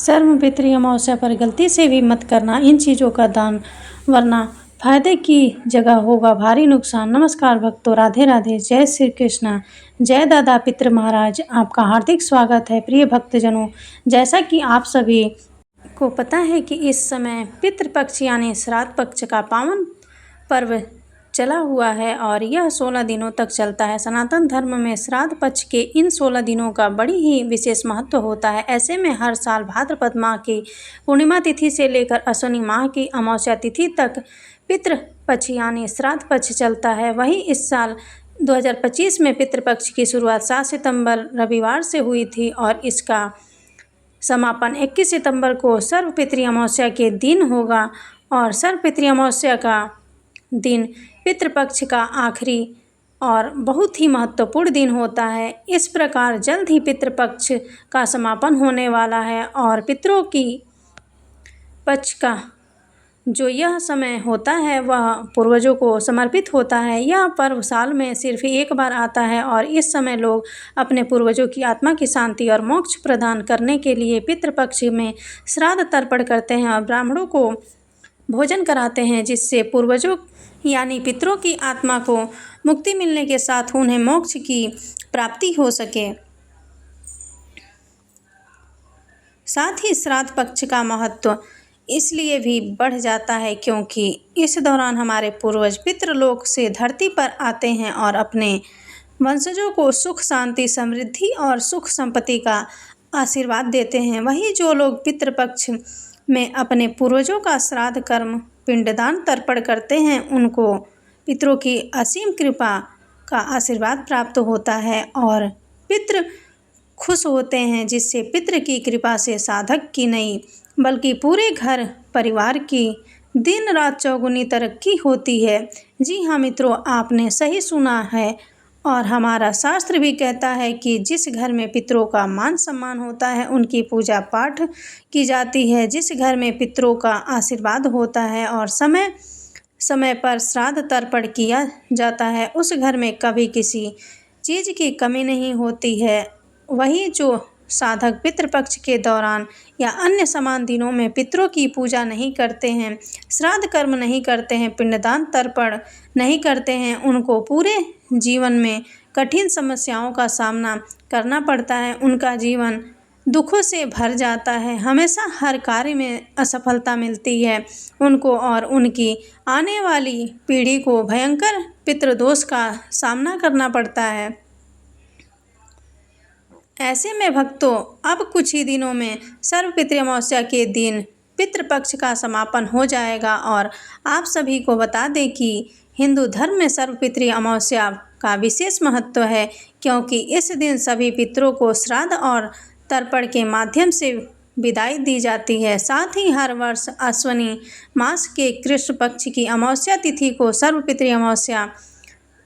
सर्वपितृ अमावस्या पर गलती से भी मत करना इन चीज़ों का दान, वरना फायदे की जगह होगा भारी नुकसान। नमस्कार भक्तों, राधे राधे, जय श्री कृष्णा, जय दादा पितृ महाराज। आपका हार्दिक स्वागत है प्रिय भक्तजनों। जैसा कि आप सभी को पता है कि इस समय पितृपक्ष यानी श्राद्ध पक्ष का पावन पर्व चला हुआ है और यह 16 दिनों तक चलता है। सनातन धर्म में श्राद्ध पक्ष के इन 16 दिनों का बड़ी ही विशेष महत्व होता है। ऐसे में हर साल भाद्रपद माह की पूर्णिमा तिथि से लेकर अश्विनी माह की अमावस्या तिथि तक पितृपक्ष यानी श्राद्ध पक्ष चलता है। वहीं इस साल 2025 में पितृपक्ष की शुरुआत 7 सितंबर रविवार से हुई थी और इसका समापन 21 सितंबर को सर्वपितृ अमावस्या के दिन होगा। और सर्वपितृ अमावस्या का दिन पितृपक्ष का आखिरी और बहुत ही महत्वपूर्ण दिन होता है। इस प्रकार जल्द ही पितृपक्ष का समापन होने वाला है और पितरों की पक्ष का जो यह समय होता है वह पूर्वजों को समर्पित होता है। यह पर्व साल में सिर्फ एक बार आता है और इस समय लोग अपने पूर्वजों की आत्मा की शांति और मोक्ष प्रदान करने के लिए पितृपक्ष में श्राद्ध तर्पण करते हैं और ब्राह्मणों को भोजन कराते हैं, जिससे पूर्वजों यानी पितरों की आत्मा को मुक्ति मिलने के साथ उन्हें मोक्ष की प्राप्ति हो सके। साथ ही श्राद्ध पक्ष का महत्व इसलिए भी बढ़ जाता है क्योंकि इस दौरान हमारे पूर्वज पितृलोक से धरती पर आते हैं और अपने वंशजों को सुख, शांति, समृद्धि और सुख संपत्ति का आशीर्वाद देते हैं। वहीं जो लोग पितृपक्ष में अपने पूर्वजों का श्राद्ध कर्म पिंडदान तर्पण करते हैं उनको पितरों की असीम कृपा का आशीर्वाद प्राप्त होता है और पितृ खुश होते हैं, जिससे पितृ की कृपा से साधक की नहीं बल्कि पूरे घर परिवार की दिन रात चौगुनी तरक्की होती है। जी हाँ मित्रों, आपने सही सुना है और हमारा शास्त्र भी कहता है कि जिस घर में पितरों का मान सम्मान होता है उनकी पूजा पाठ की जाती है, जिस घर में पितरों का आशीर्वाद होता है और समय समय पर श्राद्ध तर्पण किया जाता है, उस घर में कभी किसी चीज़ की कमी नहीं होती है। वही जो साधक पितृपक्ष के दौरान या अन्य समान दिनों में पितरों की पूजा नहीं करते हैं, श्राद्ध कर्म नहीं करते हैं, पिंडदान तर्पण नहीं करते हैं, उनको पूरे जीवन में कठिन समस्याओं का सामना करना पड़ता है। उनका जीवन दुखों से भर जाता है, हमेशा हर कार्य में असफलता मिलती है उनको और उनकी आने वाली पीढ़ी को भयंकर पितृदोष का सामना करना पड़ता है। ऐसे में भक्तों, अब कुछ ही दिनों में सर्वपितृ अमावस्या के दिन पितृपक्ष का समापन हो जाएगा और आप सभी को बता दें कि हिंदू धर्म में सर्वपितृ अमावस्या का विशेष महत्व है क्योंकि इस दिन सभी पितरों को श्राद्ध और तर्पण के माध्यम से विदाई दी जाती है। साथ ही हर वर्ष अश्विनी मास के कृष्ण पक्ष की अमावस्या तिथि को सर्वपितृ अमावस्या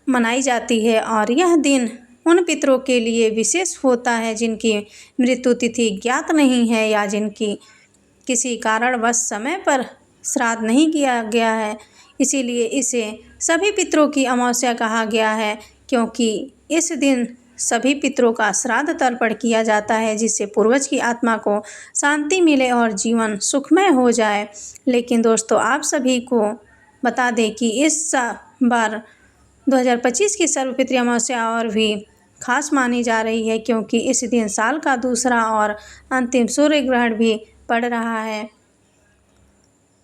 मनाई जाती है और यह दिन उन पितरों के लिए विशेष होता है जिनकी मृत्यु तिथि ज्ञात नहीं है या जिनकी किसी कारणवश समय पर श्राद्ध नहीं किया गया है। इसीलिए इसे सभी पितरों की अमावस्या कहा गया है क्योंकि इस दिन सभी पितरों का श्राद्ध तर्पण किया जाता है, जिससे पूर्वज की आत्मा को शांति मिले और जीवन सुखमय हो जाए। लेकिन दोस्तों, आप सभी को बता दें कि इस बार 2025 की सर्वपितृ अमावस्या और भी खास मानी जा रही है क्योंकि इस दिन साल का दूसरा और अंतिम सूर्य ग्रहण भी पड़ रहा है।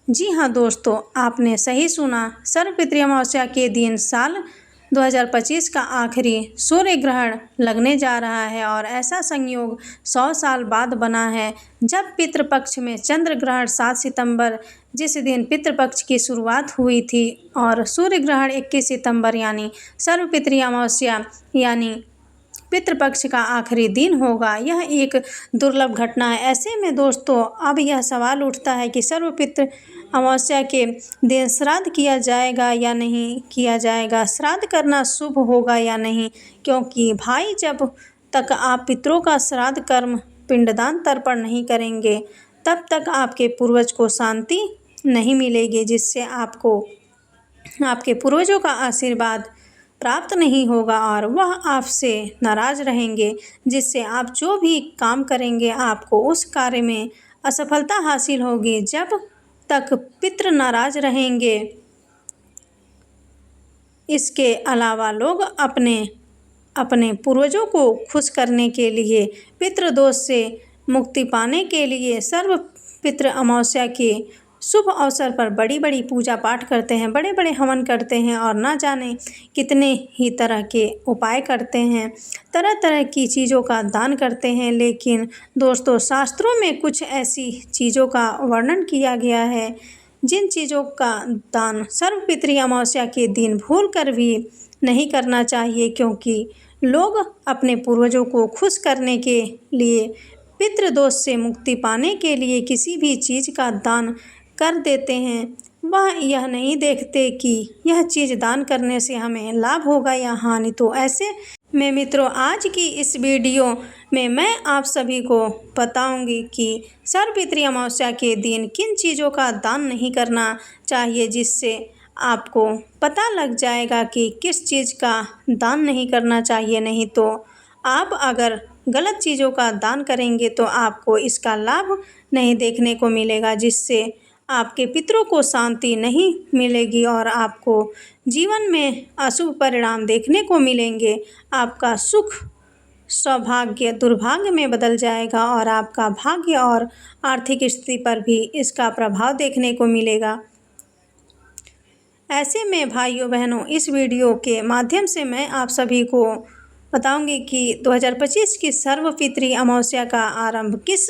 जी हाँ दोस्तों, आपने सही सुना, सर्वपितृ अमावस्या के दिन साल 2025 का आखिरी सूर्य ग्रहण लगने जा रहा है और ऐसा संयोग 100 साल बाद बना है जब पितृपक्ष में चंद्र ग्रहण 7 सितंबर जिस दिन पितृपक्ष की शुरुआत हुई थी और सूर्य ग्रहण 21 सितंबर यानी सर्वपितृ अमावस्या यानी पितृपक्ष का आखिरी दिन होगा। यह एक दुर्लभ घटना है। ऐसे में दोस्तों, अब यह सवाल उठता है कि सर्वपितृ अमावस्या के दिन श्राद्ध किया जाएगा या नहीं किया जाएगा, श्राद्ध करना शुभ होगा या नहीं, क्योंकि भाई जब तक आप पितरों का श्राद्ध कर्म पिंडदान तर्पण नहीं करेंगे तब तक आपके पूर्वज को शांति नहीं मिलेगी, जिससे आपको आपके पूर्वजों का आशीर्वाद प्राप्त नहीं होगा और वह आपसे नाराज़ रहेंगे, जिससे आप जो भी काम करेंगे आपको उस कार्य में असफलता हासिल होगी जब तक पितृ नाराज रहेंगे। इसके अलावा लोग अपने अपने पूर्वजों को खुश करने के लिए, पितृदोष से मुक्ति पाने के लिए सर्व पितृ अमावस्या के शुभ अवसर पर बड़ी बड़ी पूजा पाठ करते हैं, बड़े बड़े हवन करते हैं और ना जाने कितने ही तरह के उपाय करते हैं, तरह तरह की चीज़ों का दान करते हैं। लेकिन दोस्तों, शास्त्रों में कुछ ऐसी चीज़ों का वर्णन किया गया है जिन चीज़ों का दान सर्वपितृ अमावस्या के दिन भूल कर भी नहीं करना चाहिए, क्योंकि लोग अपने पूर्वजों को खुश करने के लिए, पितृदोष से मुक्ति पाने के लिए किसी भी चीज़ का दान कर देते हैं। वह यह नहीं देखते कि यह चीज़ दान करने से हमें लाभ होगा या हानि। तो ऐसे में मित्रों, आज की इस वीडियो में मैं आप सभी को बताऊंगी कि सर्वपितृ अमावस्या के दिन किन चीज़ों का दान नहीं करना चाहिए, जिससे आपको पता लग जाएगा कि किस चीज़ का दान नहीं करना चाहिए। नहीं तो आप अगर गलत चीज़ों का दान करेंगे तो आपको इसका लाभ नहीं देखने को मिलेगा, जिससे आपके पितरों को शांति नहीं मिलेगी और आपको जीवन में अशुभ परिणाम देखने को मिलेंगे। आपका सुख सौभाग्य दुर्भाग्य में बदल जाएगा और आपका भाग्य और आर्थिक स्थिति पर भी इसका प्रभाव देखने को मिलेगा। ऐसे में भाइयों बहनों, इस वीडियो के माध्यम से मैं आप सभी को बताऊंगी कि 2025 की सर्वपितृ अमावस्या का आरंभ किस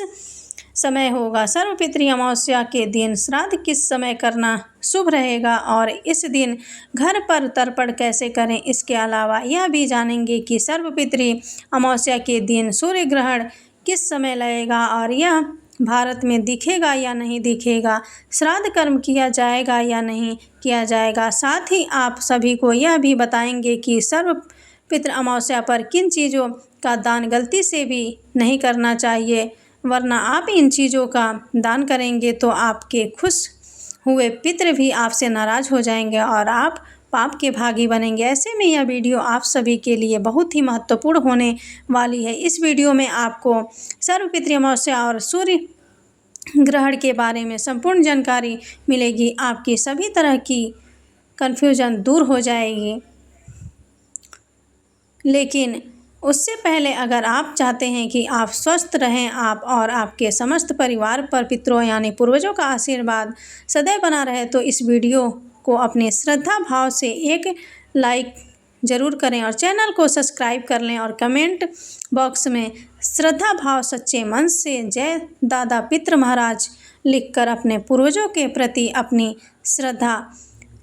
समय होगा, सर्वपितृ अमावस्या के दिन श्राद्ध किस समय करना शुभ रहेगा और इस दिन घर पर तर्पण कैसे करें। इसके अलावा यह भी जानेंगे कि सर्वपितृ अमावस्या के दिन सूर्य ग्रहण किस समय लगेगा और यह भारत में दिखेगा या नहीं दिखेगा, श्राद्ध कर्म किया जाएगा या नहीं किया जाएगा। साथ ही आप सभी को यह भी बताएंगे कि सर्वपितृ अमावस्या पर किन चीज़ों का दान गलती से भी नहीं करना चाहिए, वरना आप इन चीज़ों का दान करेंगे तो आपके खुश हुए पितृ भी आपसे नाराज़ हो जाएंगे और आप पाप के भागी बनेंगे। ऐसे में यह वीडियो आप सभी के लिए बहुत ही महत्वपूर्ण होने वाली है। इस वीडियो में आपको सर्वपितृ अमावस्या और सूर्य ग्रहण के बारे में संपूर्ण जानकारी मिलेगी। आपकी सभी तरह की कन्फ्यूजन दूर हो जाएगी। लेकिन उससे पहले अगर आप चाहते हैं कि आप स्वस्थ रहें, आप और आपके समस्त परिवार पर पितरों यानी पूर्वजों का आशीर्वाद सदैव बना रहे, तो इस वीडियो को अपने श्रद्धा भाव से एक लाइक ज़रूर करें और चैनल को सब्सक्राइब कर लें और कमेंट बॉक्स में श्रद्धा भाव सच्चे मन से जय दादा पितृ महाराज लिखकर अपने पूर्वजों के प्रति अपनी श्रद्धा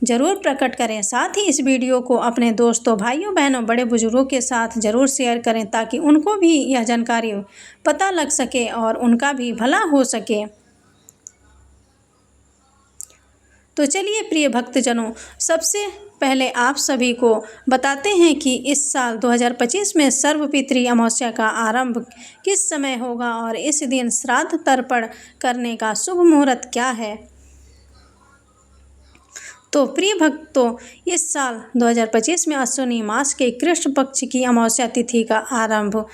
जरूर प्रकट करें। साथ ही इस वीडियो को अपने दोस्तों, भाइयों, बहनों, बड़े बुजुर्गों के साथ ज़रूर शेयर करें ताकि उनको भी यह जानकारी पता लग सके और उनका भी भला हो सके। तो चलिए प्रिय भक्तजनों, सबसे पहले आप सभी को बताते हैं कि इस साल 2025 में सर्वपितृ अमावस्या का आरंभ किस समय होगा और इस दिन श्राद्ध तर्पण करने का शुभ मुहूर्त क्या है। तो प्रिय भक्तों, इस साल 2025 में अश्विनी मास के कृष्ण पक्ष की अमावस्या तिथि का आरंभ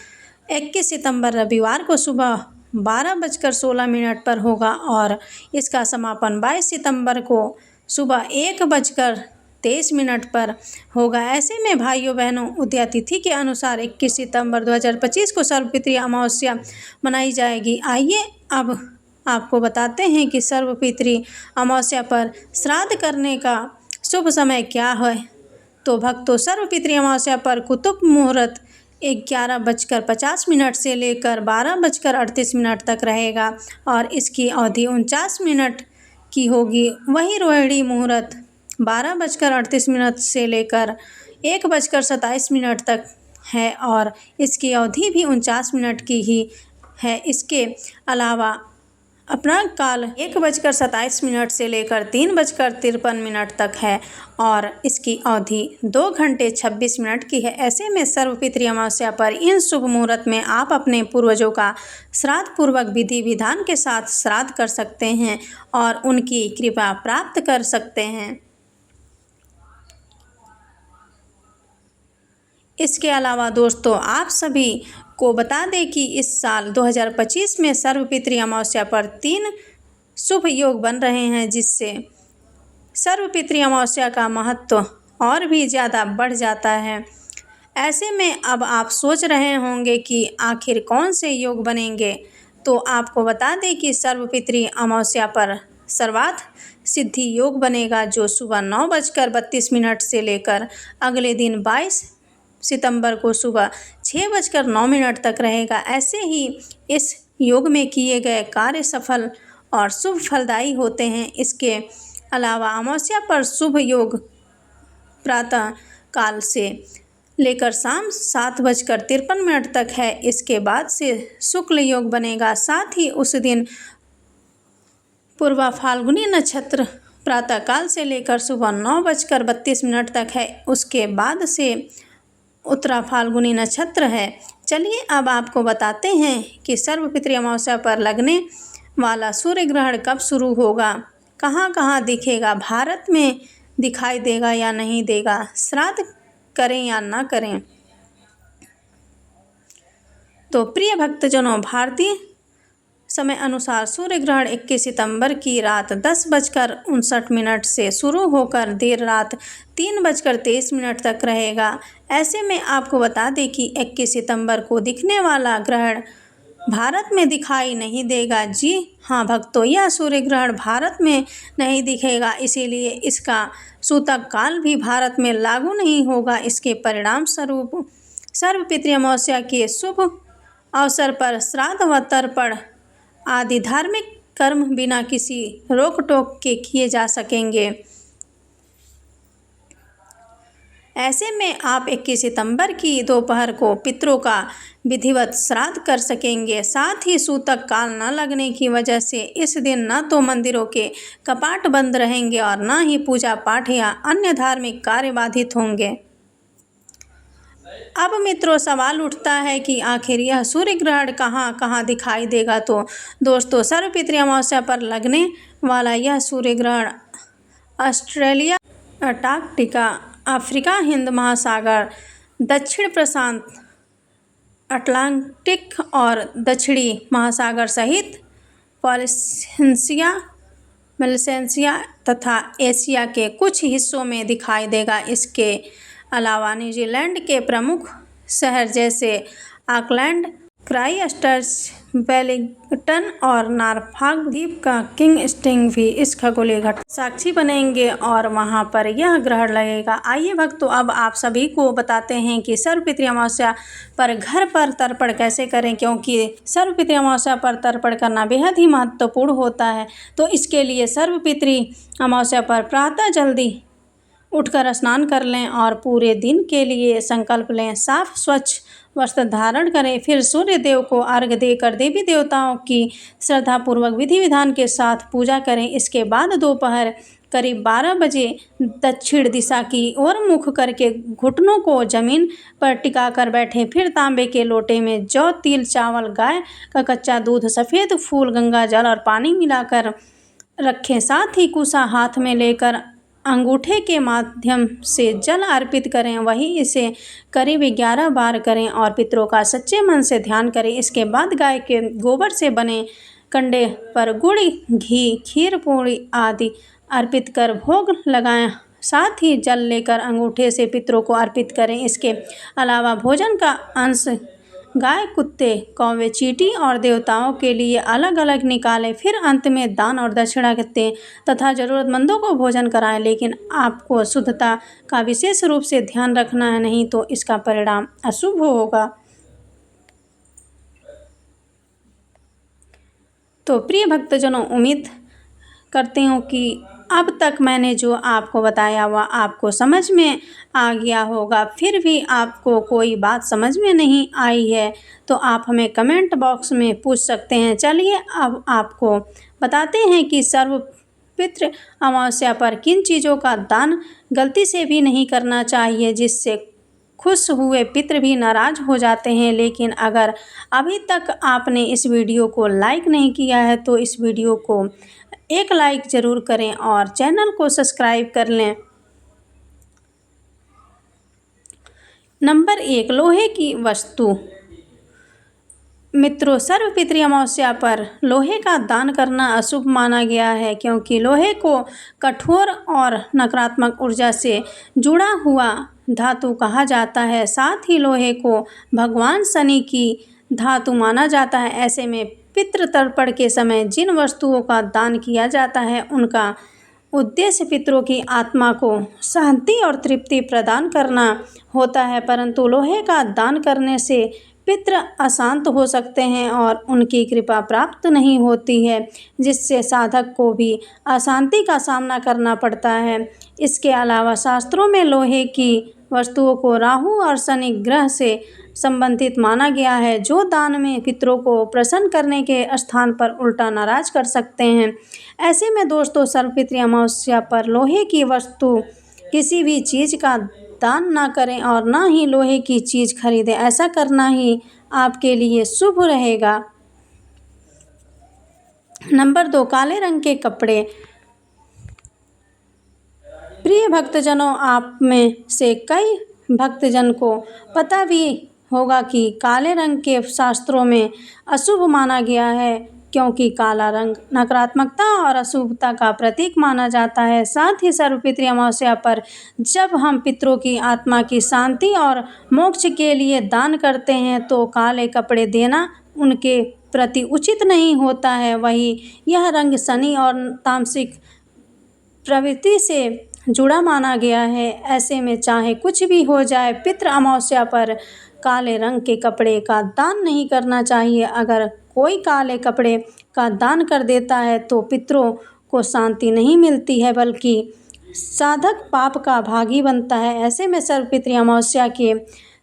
21 सितंबर रविवार को सुबह 12:16 पर होगा और इसका समापन 22 सितंबर को सुबह 1:23 पर होगा। ऐसे में भाइयों बहनों, उदया तिथि के अनुसार 21 सितंबर 2025 को सर्वपितृ अमावस्या मनाई जाएगी। आइए अब आपको बताते हैं कि सर्वपितृ अमावस्या पर श्राद्ध करने का शुभ समय क्या है। तो भक्तों, सर्वपितृ अमावस्या पर कुतुब मुहूर्त 11:50 से लेकर 12:38 तक रहेगा और इसकी अवधि 49 मिनट की होगी। वहीं रोहिणी मुहूर्त 12:38 से लेकर 1:27 तक है और इसकी अवधि भी 49 मिनट की ही है। इसके अलावा अपराह्न काल 1:27 से लेकर 3:53 तक है और इसकी अवधि 2 घंटे 26 मिनट की है। ऐसे में सर्वपितृ अमावस्या पर इन शुभ मुहूर्त में आप अपने पूर्वजों का श्राद्ध पूर्वक विधि विधान के साथ श्राद्ध कर सकते हैं और उनकी कृपा प्राप्त कर सकते हैं। इसके अलावा दोस्तों, आप सभी को बता दें कि इस साल 2025 में सर्वपितृ अमावस्या पर 3 शुभ योग बन रहे हैं, जिससे सर्वपितृ अमावस्या का महत्व और भी ज़्यादा बढ़ जाता है। ऐसे में अब आप सोच रहे होंगे कि आखिर कौन से योग बनेंगे, तो आपको बता दें कि सर्वपितृ अमावस्या पर सर्वार्थ सिद्धि योग बनेगा, जो सुबह 9:32 से लेकर अगले दिन 22 सितंबर को सुबह 6:09 तक रहेगा। ऐसे ही इस योग में किए गए कार्य सफल और शुभ फलदायी होते हैं। इसके अलावा अमावस्या पर शुभ योग प्रातः काल से लेकर शाम 7:53 तक है। इसके बाद से शुक्ल योग बनेगा। साथ ही उस दिन पूर्वा फाल्गुनी नक्षत्र प्रातः काल से लेकर सुबह 9:32 तक है। उसके बाद से उत्तरा फाल्गुनी नक्षत्र है। चलिए अब आपको बताते हैं कि सर्वपितृ अमावस्या पर लगने वाला सूर्य ग्रहण कब शुरू होगा, कहाँ कहाँ दिखेगा, भारत में दिखाई देगा या नहीं देगा, श्राद्ध करें या ना करें। तो प्रिय भक्तजनों, भारतीय समय अनुसार सूर्य ग्रहण 21 सितंबर की रात 10:59 से शुरू होकर देर रात 3:23 तक रहेगा। ऐसे में आपको बता दें कि 21 सितंबर को दिखने वाला ग्रहण भारत में दिखाई नहीं देगा। जी हाँ भक्तों, यह सूर्य ग्रहण भारत में नहीं दिखेगा, इसीलिए इसका सूतक काल भी भारत में लागू नहीं होगा। इसके परिणाम स्वरूप सर्वपितृ अमावस्या के शुभ अवसर पर श्राद्ध व तर्पण आदि धार्मिक कर्म बिना किसी रोक टोक के किए जा सकेंगे। ऐसे में आप 21 सितंबर की दोपहर को पितरों का विधिवत श्राद्ध कर सकेंगे। साथ ही सूतक काल न लगने की वजह से इस दिन न तो मंदिरों के कपाट बंद रहेंगे और न ही पूजा पाठ या अन्य धार्मिक कार्य बाधित होंगे। अब मित्रों, सवाल उठता है कि आखिर यह सूर्य ग्रहण कहाँ कहाँ दिखाई देगा। तो दोस्तों, सर्वपितृ अमावस्या पर लगने वाला यह सूर्य ग्रहण ऑस्ट्रेलिया, अंटार्कटिका, अफ्रीका, हिंद महासागर, दक्षिण प्रशांत, अटलांटिक और दक्षिणी महासागर सहित मलेशिया तथा एशिया के कुछ हिस्सों में दिखाई देगा। इसके अलावा न्यूजीलैंड के प्रमुख शहर जैसे ऑकलैंड, क्राइस्टचर्च, वेलिंगटन और नॉर्फॉक द्वीप का किंगस्टन भी इस खगोलीय घटना साक्षी बनेंगे और वहां पर यह ग्रहण लगेगा। आइए भक्तों, अब आप सभी को बताते हैं कि सर्वपितृ अमावस्या पर घर पर तर्पण कैसे करें, क्योंकि सर्वपितृ अमावस्या पर तर्पण करना बेहद ही महत्वपूर्ण होता है। तो इसके लिए सर्वपितृ अमावस्या पर प्रातः जल्दी उठकर स्नान कर लें और पूरे दिन के लिए संकल्प लें। साफ स्वच्छ वस्त्र धारण करें, फिर सूर्य देव को अर्घ्य देकर देवी देवताओं की श्रद्धापूर्वक विधि विधान के साथ पूजा करें। इसके बाद दोपहर करीब 12 बजे दक्षिण दिशा की ओर मुख करके घुटनों को जमीन पर टिकाकर बैठें। फिर तांबे के लोटे में जौ, तिल, चावल, गाय का कच्चा दूध, सफ़ेद फूल, गंगा जल और पानी मिलाकर रखें। साथ ही कुसा हाथ में लेकर अंगूठे के माध्यम से जल अर्पित करें। वही इसे करीब 11 बार करें और पितरों का सच्चे मन से ध्यान करें। इसके बाद गाय के गोबर से बने कंडे पर गुड़, घी, खीर, पूरी आदि अर्पित कर भोग लगाएं। साथ ही जल लेकर अंगूठे से पितरों को अर्पित करें। इसके अलावा भोजन का अंश गाय, कुत्ते, कौवे, चींटी और देवताओं के लिए अलग अलग निकालें। फिर अंत में दान और दक्षिणा दें तथा ज़रूरतमंदों को भोजन कराएं। लेकिन आपको शुद्धता का विशेष रूप से ध्यान रखना है, नहीं तो इसका परिणाम अशुभ होगा। तो प्रिय भक्तजनों, उम्मीद करती हूँ कि अब तक मैंने जो आपको बताया वह आपको समझ में आ गया होगा। फिर भी आपको कोई बात समझ में नहीं आई है तो आप हमें कमेंट बॉक्स में पूछ सकते हैं। चलिए अब आपको बताते हैं कि सर्वपितृ अमावस्या पर किन चीज़ों का दान गलती से भी नहीं करना चाहिए, जिससे खुश हुए पितृ भी नाराज़ हो जाते हैं। लेकिन अगर अभी तक आपने इस वीडियो को लाइक नहीं किया है तो इस वीडियो को एक लाइक ज़रूर करें और चैनल को सब्सक्राइब कर लें। नंबर 1, लोहे की वस्तु मित्रों, सर्वपितृ अमावस्या पर लोहे का दान करना अशुभ माना गया है, क्योंकि लोहे को कठोर और नकारात्मक ऊर्जा से जुड़ा हुआ धातु कहा जाता है। साथ ही लोहे को भगवान शनि की धातु माना जाता है। ऐसे में पितृ तर्पण के समय जिन वस्तुओं का दान किया जाता है, उनका उद्देश्य पितरों की आत्मा को शांति और तृप्ति प्रदान करना होता है। परंतु लोहे का दान करने से पितृ अशांत हो सकते हैं और उनकी कृपा प्राप्त नहीं होती है, जिससे साधक को भी अशांति का सामना करना पड़ता है। इसके अलावा शास्त्रों में लोहे की वस्तुओं को राहु और शनि ग्रह से संबंधित माना गया है, जो दान में पितरों को प्रसन्न करने के स्थान पर उल्टा नाराज कर सकते हैं। ऐसे में दोस्तों, सर्वपितृ अमावस्या पर लोहे की वस्तु किसी भी चीज़ का दान ना करें और ना ही लोहे की चीज़ खरीदें। ऐसा करना ही आपके लिए शुभ रहेगा। नंबर 2, काले रंग के कपड़े। प्रिय भक्तजनों, आप में से कई भक्तजन को पता भी होगा कि काले रंग के शास्त्रों में अशुभ माना गया है, क्योंकि काला रंग नकारात्मकता और अशुभता का प्रतीक माना जाता है। साथ ही सर्वपितृ अमावस्या पर जब हम पितरों की आत्मा की शांति और मोक्ष के लिए दान करते हैं, तो काले कपड़े देना उनके प्रति उचित नहीं होता है। वहीं यह रंग शनि और तामसिक प्रवृत्ति से जुड़ा माना गया है। ऐसे में चाहे कुछ भी हो जाए, पितृ अमावस्या पर काले रंग के कपड़े का दान नहीं करना चाहिए। अगर कोई काले कपड़े का दान कर देता है तो पितरों को शांति नहीं मिलती है, बल्कि साधक पाप का भागी बनता है। ऐसे में सर्वपितृ अमावस्या के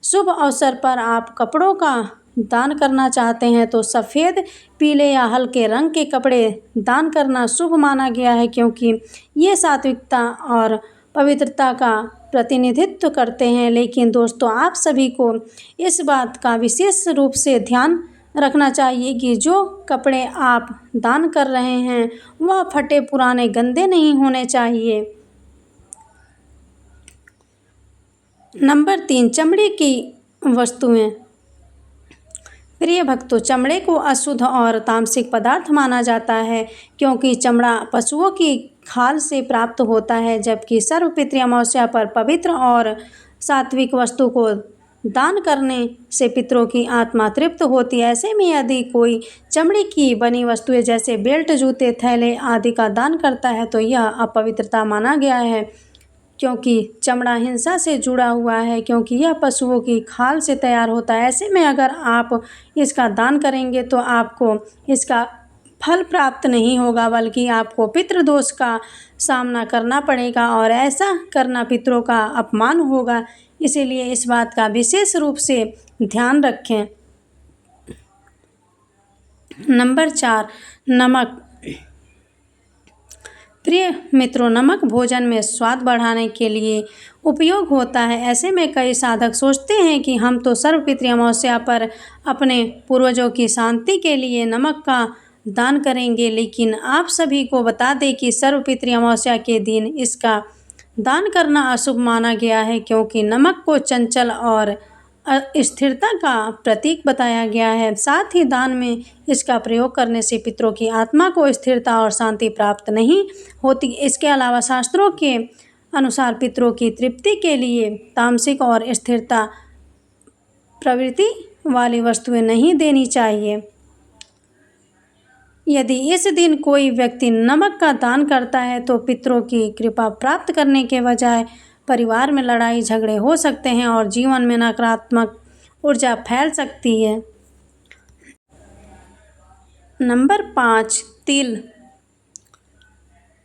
शुभ अवसर पर आप कपड़ों का दान करना चाहते हैं तो सफ़ेद, पीले या हल्के रंग के कपड़े दान करना शुभ माना गया है, क्योंकि ये सात्विकता और पवित्रता का प्रतिनिधित्व करते हैं। लेकिन दोस्तों, आप सभी को इस बात का विशेष रूप से ध्यान रखना चाहिए कि जो कपड़े आप दान कर रहे हैं वह फटे पुराने गंदे नहीं होने चाहिए। नंबर 3, चमड़े की वस्तुएं। प्रिय भक्तों, चमड़े को अशुद्ध और तामसिक पदार्थ माना जाता है, क्योंकि चमड़ा पशुओं की खाल से प्राप्त होता है, जबकि सर्वपितृ अमावस्या पर पवित्र और सात्विक वस्तु को दान करने से पितरों की आत्मा तृप्त होती है। ऐसे में यदि कोई चमड़े की बनी वस्तुएं जैसे बेल्ट, जूते, थैले आदि का दान करता है तो यह अपवित्रता माना गया है, क्योंकि चमड़ा हिंसा से जुड़ा हुआ है, क्योंकि यह पशुओं की खाल से तैयार होता है। ऐसे में अगर आप इसका दान करेंगे तो आपको इसका फल प्राप्त नहीं होगा, बल्कि आपको पितृदोष का सामना करना पड़ेगा और ऐसा करना पितरों का अपमान होगा। इसीलिए इस बात का विशेष रूप से ध्यान रखें। नंबर 4, नमक। प्रिय मित्रों, नमक भोजन में स्वाद बढ़ाने के लिए उपयोग होता है। ऐसे में कई साधक सोचते हैं कि हम तो सर्वपितृ अमावस्या पर अपने पूर्वजों की शांति के लिए नमक का दान करेंगे, लेकिन आप सभी को बता दें कि सर्वपितृ अमावस्या के दिन इसका दान करना अशुभ माना गया है, क्योंकि नमक को चंचल और स्थिरता का प्रतीक बताया गया है। साथ ही दान में इसका प्रयोग करने से पितरों की आत्मा को स्थिरता और शांति प्राप्त नहीं होती। इसके अलावा शास्त्रों के अनुसार पितरों की तृप्ति के लिए तामसिक और स्थिरता प्रवृत्ति वाली वस्तुएं नहीं देनी चाहिए। यदि इस दिन कोई व्यक्ति नमक का दान करता है तो पितरों की कृपा प्राप्त करने के बजाय परिवार में लड़ाई झगड़े हो सकते हैं और जीवन में नकारात्मक ऊर्जा फैल सकती है। नंबर 5, तिल।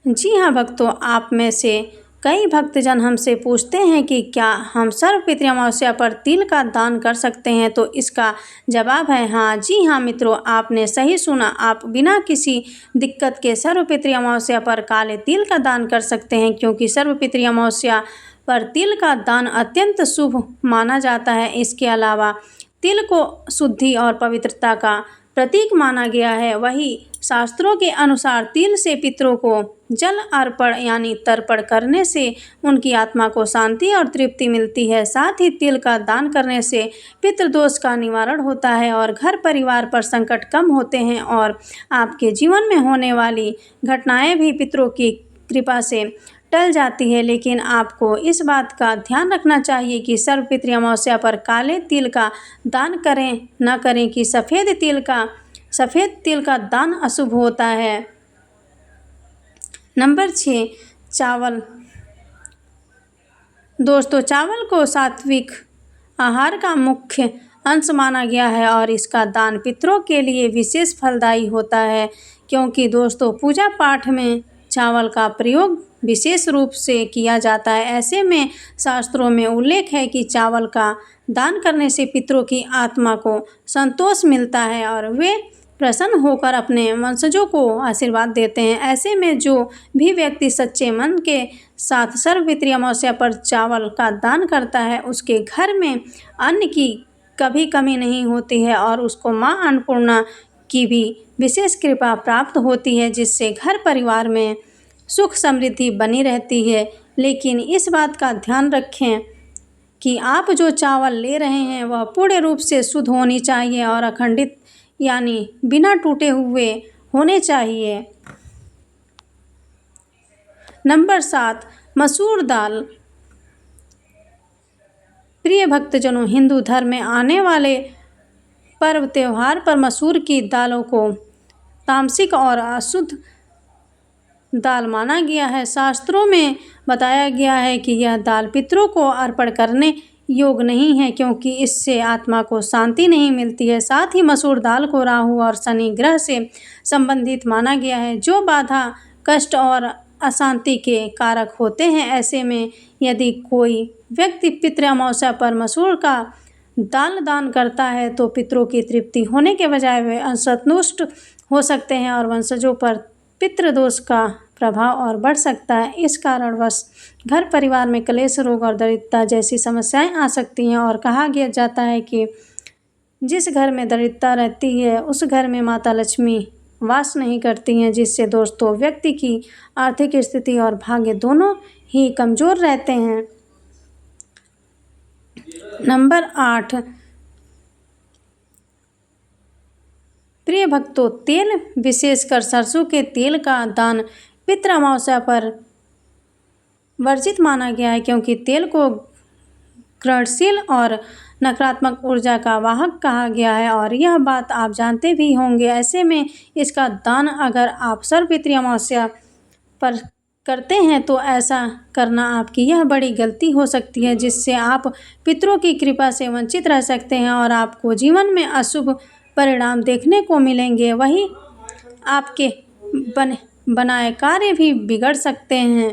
जी हाँ भक्तों, आप में से कई भक्तजन हमसे पूछते हैं कि क्या हम सर्वपितृ अमावस्या पर तिल का दान कर सकते हैं, तो इसका जवाब है हाँ। जी हाँ मित्रों, आपने सही सुना। आप बिना किसी दिक्कत के सर्वपितृ अमावस्या पर काले तिल का दान कर सकते हैं, क्योंकि सर्वपितृ अमावस्या पर तिल का दान अत्यंत शुभ माना जाता है। इसके अलावा तिल को शुद्धि और पवित्रता का प्रतीक माना गया है। वही शास्त्रों के अनुसार तिल से पितरों को जल अर्पण यानी तर्पण करने से उनकी आत्मा को शांति और तृप्ति मिलती है। साथ ही तिल का दान करने से पितृदोष का निवारण होता है और घर परिवार पर संकट कम होते हैं और आपके जीवन में होने वाली घटनाएं भी पितरों की कृपा से टल जाती है। लेकिन आपको इस बात का ध्यान रखना चाहिए कि सर्वपितृ अमावस्या पर काले तिल का दान करें न करें कि सफ़ेद तिल का दान अशुभ होता है। नंबर 6, चावल। दोस्तों, चावल को सात्विक आहार का मुख्य अंश माना गया है और इसका दान पितरों के लिए विशेष फलदायी होता है, क्योंकि दोस्तों पूजा पाठ में चावल का प्रयोग विशेष रूप से किया जाता है। ऐसे में शास्त्रों में उल्लेख है कि चावल का दान करने से पितरों की आत्मा को संतोष मिलता है और वे प्रसन्न होकर अपने वंशजों को आशीर्वाद देते हैं। ऐसे में जो भी व्यक्ति सच्चे मन के साथ सर्वपितृ अमावस्या पर चावल का दान करता है, उसके घर में अन्न की कभी कमी नहीं होती है और उसको माँ अन्नपूर्णा की भी विशेष कृपा प्राप्त होती है, जिससे घर परिवार में सुख समृद्धि बनी रहती है। लेकिन इस बात का ध्यान रखें कि आप जो चावल ले रहे हैं वह पूर्ण रूप से शुद्ध होनी चाहिए और अखंडित यानी बिना टूटे हुए होने चाहिए। नंबर 7, मसूर दाल। प्रिय भक्तजनों, हिंदू धर्म में आने वाले पर्व त्योहार पर मसूर की दालों को तामसिक और अशुद्ध दाल माना गया है। शास्त्रों में बताया गया है कि यह दाल पितरों को अर्पण करने योग्य नहीं है, क्योंकि इससे आत्मा को शांति नहीं मिलती है। साथ ही मसूर दाल को राहु और शनि ग्रह से संबंधित माना गया है, जो बाधा, कष्ट और अशांति के कारक होते हैं। ऐसे में यदि कोई व्यक्ति पितृ अमावस्या पर मसूर का दाल दान करता है तो पितरों की तृप्ति होने के बजाय वे असंतुष्ट हो सकते हैं और वंशजों पर पितृदोष का प्रभाव और बढ़ सकता है। इस कारणवश घर परिवार में क्लेश, रोग और दरिद्रता जैसी समस्याएं आ सकती हैं और कहा गया जाता है कि जिस घर में दरिद्रता रहती है उस घर में माता लक्ष्मी वास नहीं करती हैं, जिससे दोस्तों व्यक्ति की आर्थिक स्थिति और भाग्य दोनों ही कमज़ोर रहते हैं। नंबर 8, प्रिय भक्तों, तेल, विशेषकर सरसों के तेल का दान पितृ अमावस्या पर वर्जित माना गया है, क्योंकि तेल को ग्रहणशील और नकारात्मक ऊर्जा का वाहक कहा गया है और यह बात आप जानते भी होंगे। ऐसे में इसका दान अगर आप सर्वपितृ अमावस्या पर करते हैं तो ऐसा करना आपकी यह बड़ी गलती हो सकती है, जिससे आप पितरों की कृपा से वंचित रह सकते हैं और आपको जीवन में अशुभ परिणाम देखने को मिलेंगे। वहीं आपके बनाए कार्य भी बिगड़ सकते हैं।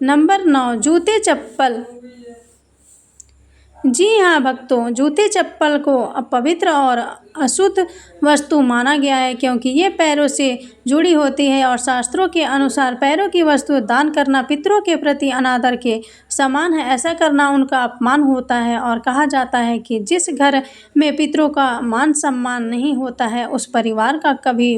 नंबर 9, जूते चप्पल। जी हाँ भक्तों, जूते चप्पल को अपवित्र और अशुद्ध वस्तु माना गया है, क्योंकि ये पैरों से जुड़ी होती है और शास्त्रों के अनुसार पैरों की वस्तु दान करना पितरों के प्रति अनादर के समान है। ऐसा करना उनका अपमान होता है और कहा जाता है कि जिस घर में पितरों का मान सम्मान नहीं होता है उस परिवार का कभी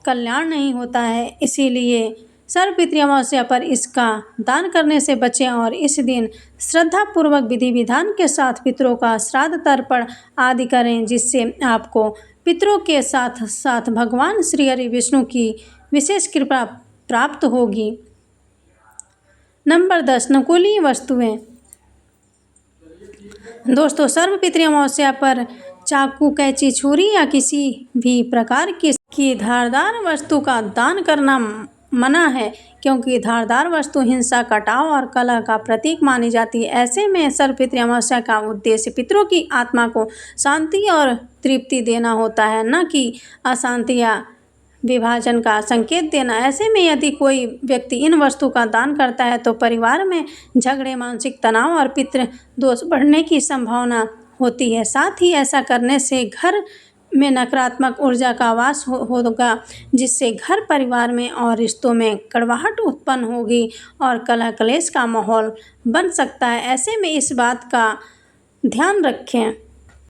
कल्याण नहीं होता है। इसीलिए सर्वपितृ अमावस्या पर इसका दान करने से बचें और इस दिन श्रद्धापूर्वक विधि विधान के साथ पितरों का श्राद्ध, तर्पण आदि करें, जिससे आपको पितरों के साथ साथ भगवान श्री हरि विष्णु की विशेष कृपा प्राप्त होगी। नंबर 10, नकुली वस्तुएं। दोस्तों, सर्वपितृ अमावस्या पर चाकू, कैंची, छुरी या किसी भी प्रकार की धारदार वस्तु का दान करना मना है, क्योंकि धारदार वस्तु हिंसा, कटाव और कलह का प्रतीक मानी जाती है। ऐसे में सर्वपितृ अमावस्या का उद्देश्य पितरों की आत्मा को शांति और तृप्ति देना होता है, न कि अशांति या विभाजन का संकेत देना। ऐसे में यदि कोई व्यक्ति इन वस्तु का दान करता है तो परिवार में झगड़े, मानसिक तनाव और पितृ दोष बढ़ने की संभावना होती है। साथ ही ऐसा करने से घर में नकारात्मक ऊर्जा का वास होगा, जिससे घर परिवार में और रिश्तों में कड़वाहट उत्पन्न होगी और कलह क्लेश का माहौल बन सकता है। ऐसे में इस बात का ध्यान रखें।